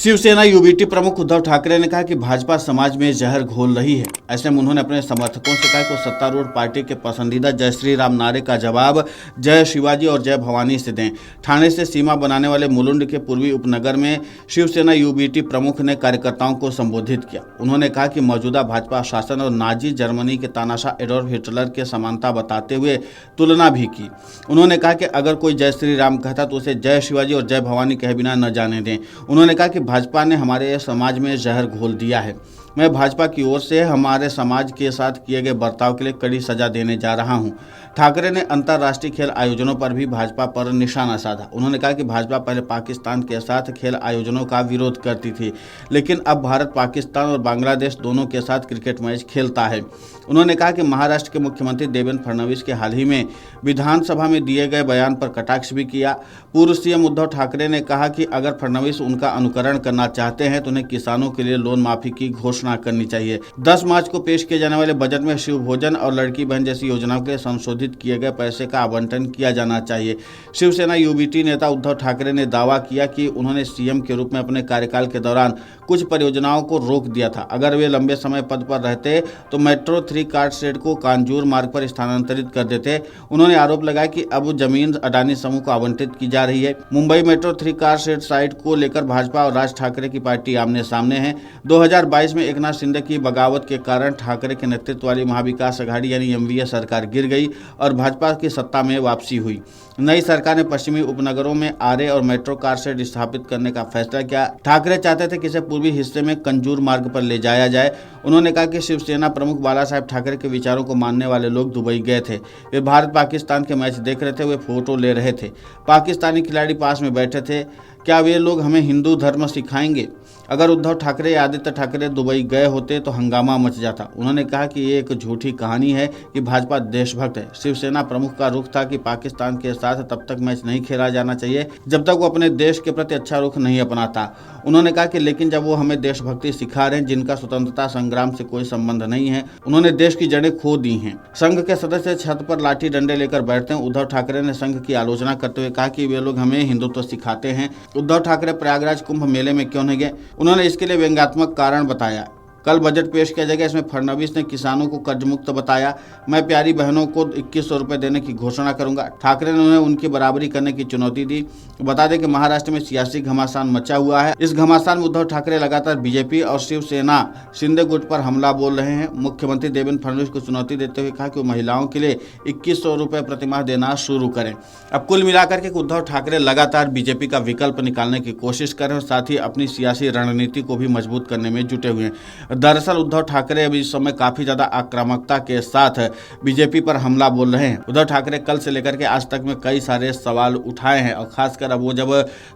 Shiv Sena UBT प्रमुख उद्धव ठाकरे ने कहा कि भाजपा समाज में जहर घोल रही है। ऐसे में उन्होंने अपने समर्थकों से कहा कि वो सत्तारूढ़ पार्टी के पसंदीदा जय श्री राम नारे का जवाब जय शिवाजी और जय भवानी से दें। ठाणे से सीमा बनाने वाले मुलुंड के पूर्वी उपनगर में शिवसेना यूबीटी प्रमुख ने कार्यकर्ताओं को संबोधित किया। उन्होंने कहा कि मौजूदा भाजपा शासन और नाजी जर्मनी के तानाशाह एडोल्फ हिटलर के समानता बताते हुए तुलना भी की। उन्होंने कहा कि अगर कोई जय श्री राम कहता तो उसे जय शिवाजी और जय भवानी कहे बिना न जाने दें। उन्होंने कहा कि भाजपा ने हमारे समाज में जहर घोल दिया है। मैं भाजपा की ओर से हमारे समाज के साथ किए गए बर्ताव के लिए कड़ी सजा देने जा रहा हूं। ठाकरे ने अंतर्राष्ट्रीय खेल आयोजनों पर भी भाजपा पर निशाना साधा। उन्होंने कहा कि भाजपा पहले पाकिस्तान के साथ खेल आयोजनों का विरोध करती थी, लेकिन अब भारत पाकिस्तान और बांग्लादेश दोनों के साथ क्रिकेट मैच खेलता है। उन्होंने कहा कि महाराष्ट्र के मुख्यमंत्री देवेंद्र फडणवीस के हाल ही में विधानसभा में दिए गए बयान पर कटाक्ष भी किया। पूर्व सीएम उद्धव ठाकरे ने कहा कि अगर फडणवीस उनका अनुकरण करना चाहते हैं तो उन्हें किसानों के लिए लोन माफी की घोषणा करनी चाहिए। 10 मार्च को पेश किए जाने वाले बजट में शिव भोजन और लड़की बहन जैसी योजनाओं के लिए संशोधित किए गए पैसे का आवंटन किया जाना चाहिए। शिवसेना यूबीटी नेता उद्धव ठाकरे ने दावा किया कि उन्होंने सीएम के रूप में अपने कार्यकाल के दौरान कुछ परियोजनाओं को रोक दिया था। अगर वे लंबे समय पद पर रहते तो मेट्रो 3 कार्ड शेड को कांजूर मार्ग पर स्थानांतरित कर देते। उन्होंने आरोप लगाया कि अब जमीन अडानी समूह को आवंटित की जा रही है। Mumbai metro 3 car shed site को लेकर भाजपा और राज ठाकरे की पार्टी आमने सामने है। 2022 में एकनाथ शिंदे की बगावत के कारण ठाकरे के नेतृत्व वाली महाविकास आघाड़ी यानी एमवीए सरकार गिर गई और भाजपा की सत्ता में वापसी हुई। नई सरकार ने पश्चिमी उपनगरों में आरे और मेट्रो कार शेड स्थापित करने का फैसला किया। ठाकरे चाहते थे कि इसे पूर्वी हिस्से में कंजूर मार्ग पर ले जाया जाए। उन्होंने कहा कि शिवसेना प्रमुख बाला साहेब ठाकरे के विचारों को मानने वाले लोग दुबई गए थे। वे भारत पाकिस्तान के मैच देख रहे थे, वे फोटो ले रहे थे। पाकिस्तानी खिलाड़ी पास में बैठे थे। क्या वे लोग हमें हिंदू धर्म सिखाएंगे? अगर उद्धव ठाकरे या आदित्य ठाकरे दुबई गए होते तो हंगामा मच जाता। उन्होंने कहा कि ये एक झूठी कहानी है कि भाजपा देशभक्त है। शिवसेना प्रमुख का रुख था कि पाकिस्तान के साथ तब तक मैच नहीं खेला जाना चाहिए जब तक वो अपने देश के प्रति अच्छा रुख नहीं अपनाता। उन्होंने कहा कि लेकिन जब वो हमें देशभक्ति सिखा रहे हैं जिनका स्वतंत्रता संग्राम से कोई संबंध नहीं है, उन्होंने देश की जड़ें खो दी हैं। संघ के सदस्य छत पर लाठी डंडे लेकर बैठते हैं। उद्धव ठाकरे ने संघ की आलोचना करते हुए कहा कि वे लोग हमें हिंदुत्व सिखाते हैं। उद्धव ठाकरे प्रयागराज कुंभ मेले में क्यों नहीं गए? उन्होंने इसके लिए व्यंग्यात्मक कारण बताया। कल बजट पेश किया जाएगा, इसमें फडणवीस ने किसानों को कर्ज मुक्त बताया। मैं प्यारी बहनों को 2100 रुपए देने की घोषणा करूंगा। ठाकरे ने उन्हें उनकी बराबरी करने की चुनौती दी। बता दें कि महाराष्ट्र में सियासी घमासान मचा हुआ है। इस घमासान में उद्धव ठाकरे लगातार बीजेपी और शिवसेना शिंदे गुट पर हमला बोल रहे हैं। मुख्यमंत्री देवेंद्र फडणवीस को चुनौती देते हुए कहा कि वो महिलाओं के लिए 2100 रुपए प्रतिमाह देना शुरू करें। अब कुल मिलाकर के उद्धव ठाकरे लगातार बीजेपी का विकल्प निकालने की कोशिश कर रहे हैं और साथ ही अपनी सियासी रणनीति को भी मजबूत करने में जुटे हुए हैं। दरअसल उद्धव ठाकरे अभी इस समय काफी ज्यादा आक्रामकता के साथ बीजेपी पर हमला बोल रहे हैं। उद्धव ठाकरे कल से लेकर के आज तक में कई सारे सवाल उठाए हैं और खासकर अब वो जब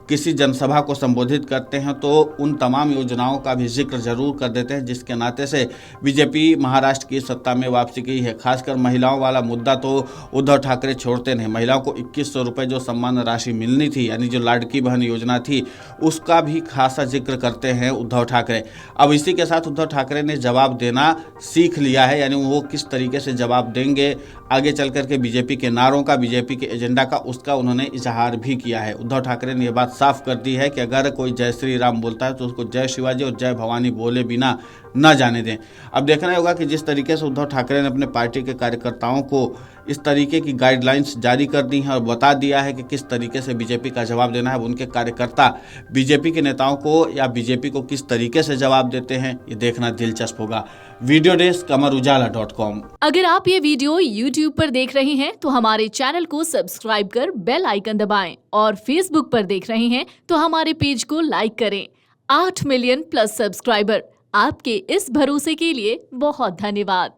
किसी जनसभा को संबोधित करते हैं तो उन तमाम योजनाओं का भी जिक्र जरूर कर देते हैं जिसके नाते से बीजेपी महाराष्ट्र की सत्ता में वापसी की है। खासकर महिलाओं वाला मुद्दा तो उद्धव ठाकरे छोड़ते नहीं। महिलाओं को 2100 रुपए जो सम्मान राशि मिलनी थी यानी जो लाडकी बहन योजना थी उसका भी खासा जिक्र करते हैं उद्धव ठाकरे। अब इसी के साथ उद्धव ठाकरे ने जवाब देना सीख लिया है, यानी वो किस तरीके से जवाब देंगे आगे चल करके बीजेपी के नारों का, बीजेपी के एजेंडा का, उसका उन्होंने इजहार भी किया है। उद्धव ठाकरे ने यह बात साफ कर दी है कि अगर कोई जय श्री राम बोलता है तो उसको जय शिवाजी और जय भवानी बोले बिना न जाने दें। अब देखना होगा कि जिस तरीके से उद्धव ठाकरे ने अपने पार्टी के कार्यकर्ताओं को इस तरीके की गाइडलाइंस जारी कर दी हैं और बता दिया है कि किस तरीके से बीजेपी का जवाब देना है, उनके कार्यकर्ता बीजेपी के नेताओं को या बीजेपी को किस तरीके से जवाब देते हैं, ये देखना दिलचस्प होगा। Video desk amarujala.com। अगर आप ये वीडियो YouTube पर देख रहे हैं तो हमारे चैनल को सब्सक्राइब कर बेल आइकन दबाएं और Facebook पर देख रहे हैं तो हमारे पेज को लाइक करें। 8 मिलियन प्लस सब्सक्राइबर, आपके इस भरोसे के लिए बहुत धन्यवाद।